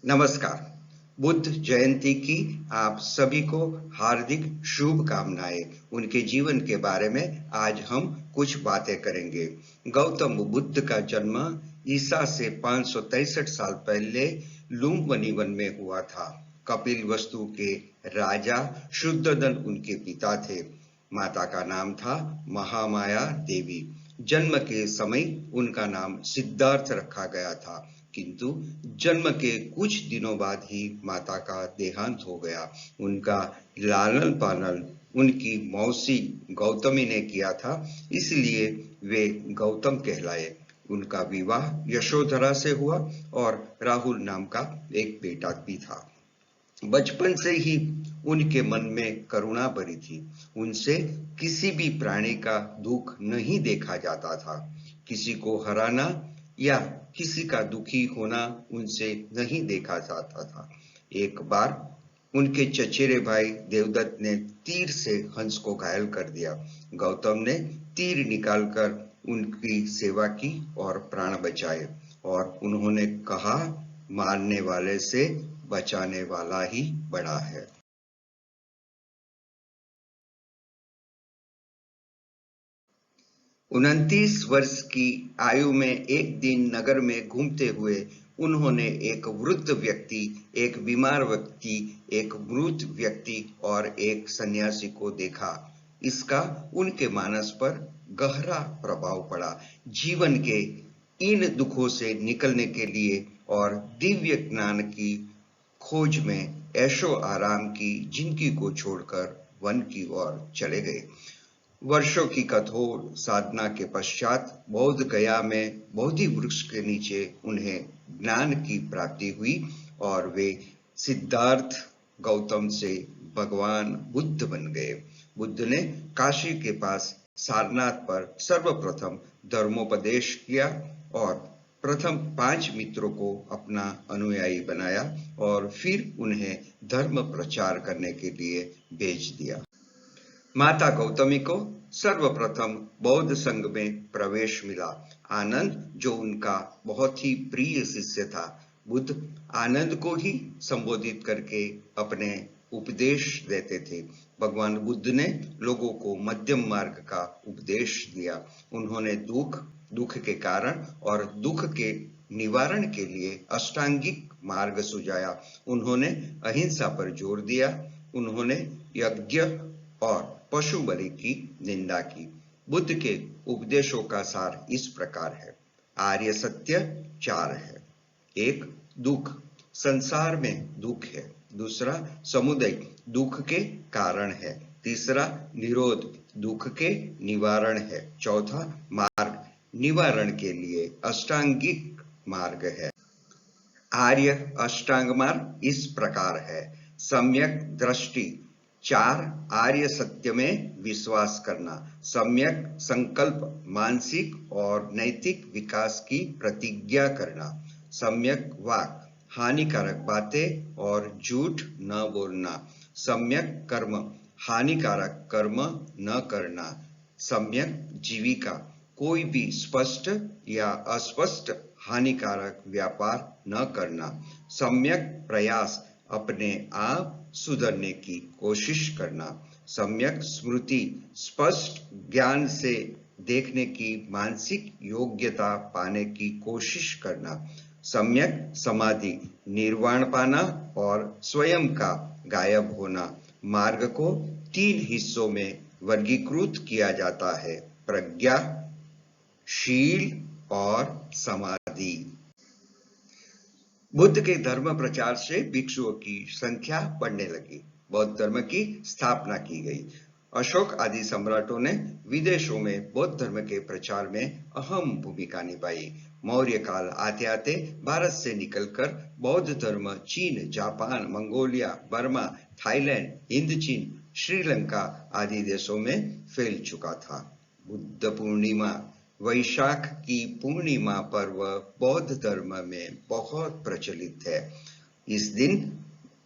नमस्कार। बुद्ध जयंती की आप सभी को हार्दिक शुभकामनाएं। उनके जीवन के बारे में आज हम कुछ बातें करेंगे। गौतम बुद्ध का जन्म ईसा से 563 साल पहले लुम्बिनी वन में हुआ था। कपिलवस्तु के राजा शुद्धोधन उनके पिता थे। माता का नाम था महामाया देवी। जन्म के समय उनका नाम सिद्धार्थ रखा गया था, किंतु जन्म के कुछ दिनों बाद ही माता का देहांत हो गया। उनका लालन पालन उनकी मौसी गौतमी ने किया था, इसलिए वे गौतम कहलाए। उनका विवाह यशोधरा से हुआ और राहुल नाम का एक बेटा भी था। बचपन से ही उनके मन में करुणा भरी थी। उनसे किसी भी प्राणी का दुख नहीं देखा जाता था। किसी को हराना या किसी का दुखी होना उनसे नहीं देखा जाता था। एक बार उनके चचेरे भाई देवदत्त ने तीर से हंस को घायल कर दिया। गौतम ने तीर निकालकर उनकी सेवा की और प्राण बचाए, और उन्होंने कहा, मारने वाले से बचाने वाला ही बड़ा है। 29 वर्ष की आयु में एक दिन नगर में घूमते हुए उन्होंने एक वृद्ध व्यक्ति, एक बीमार व्यक्ति, एक मृत व्यक्ति और एक सन्यासी को देखा। इसका उनके मानस पर गहरा प्रभाव पड़ा। जीवन के इन दुखों से निकलने के लिए और दिव्य ज्ञान की खोज में ऐशो आराम की जिंदगी को छोड़कर वन की ओर चले गए। वर्षों की कठोर साधना के पश्चात बौद्ध गया में बोधि वृक्ष के नीचे उन्हें ज्ञान की प्राप्ति हुई और वे सिद्धार्थ गौतम से भगवान बुद्ध बन गए। बुद्ध ने काशी के पास सारनाथ पर सर्वप्रथम धर्मोपदेश किया और प्रथम 5 मित्रों को अपना अनुयायी बनाया और फिर उन्हें धर्म प्रचार करने के लिए भेज दिया। माता गौतमी को सर्वप्रथम बौद्ध संघ में प्रवेश मिला। आनंद, जो उनका बहुत ही प्रिय शिष्य था, बुद्ध आनंद को ही संबोधित करके अपने उपदेश देते थे। भगवान बुद्ध ने लोगों को मध्यम मार्ग का उपदेश दिया। उन्होंने दुख के कारण और दुख के निवारण के लिए अष्टांगिक मार्ग सुझाया। उन्होंने अहिंसा पर जोर दिया। उन्होंने यज्ञ और पशु बलि की निंदा की। बुद्ध के उपदेशों का सार इस प्रकार है। आर्य सत्य 4 है। 1, दुख, संसार में दुख है। दूसरा, समुदय, दुख के कारण है। तीसरा, निरोध, दुख के निवारण है। चौथा, मार्ग, निवारण के लिए अष्टांगिक मार्ग है। आर्य अष्टांग मार्ग इस प्रकार है। सम्यक दृष्टि, 4 आर्य सत्य में विश्वास करना। सम्यक संकल्प, मानसिक और नैतिक विकास की प्रतिज्ञा करना। सम्यक वाक, हानिकारक बातें और झूठ न बोलना। सम्यक कर्म, हानिकारक कर्म न करना। सम्यक जीविका, कोई भी स्पष्ट या अस्पष्ट हानिकारक व्यापार न करना। सम्यक प्रयास, अपने आप सुधरने की कोशिश करना। सम्यक स्मृति, स्पष्ट ज्ञान से देखने की मानसिक योग्यता पाने की कोशिश करना। सम्यक समाधि, निर्वाण पाना और स्वयं का गायब होना। मार्ग को 3 हिस्सों में वर्गीकृत किया जाता है: प्रज्ञा, शील और समाधि। बुद्ध के धर्म प्रचार से भिक्षुओं की संख्या बढ़ने लगी। बौद्ध धर्म की स्थापना की गई। अशोक आदि सम्राटों ने विदेशों में बौद्ध धर्म के प्रचार में अहम भूमिका निभाई। मौर्य काल आते आते भारत से निकलकर बौद्ध धर्म चीन, Japan, Mongolia, Burma, Thailand, Hind चीन, श्रीलंका आदि देशों में फैल चुका था। बुद्ध पूर्णिमा, वैशाख की पूर्णिमा पर्व बौद्ध धर्म में बहुत प्रचलित है। इस दिन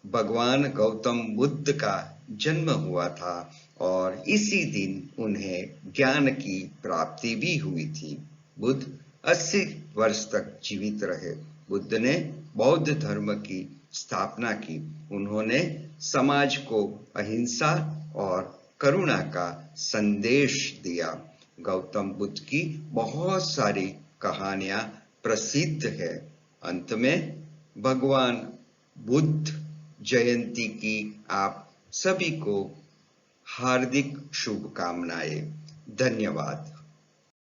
भगवान गौतम बुद्ध का जन्म हुआ था और इसी दिन उन्हें ज्ञान की प्राप्ति भी हुई थी। बुद्ध 80 वर्ष तक जीवित रहे। बुद्ध ने बौद्ध धर्म की स्थापना की। उन्होंने समाज को अहिंसा और करुणा का संदेश दिया। गौतम बुद्ध की बहुत सारी कहानियां प्रसिद्ध है। अंत में भगवान बुद्ध जयंती की आप सभी को हार्दिक शुभकामनाएं। धन्यवाद।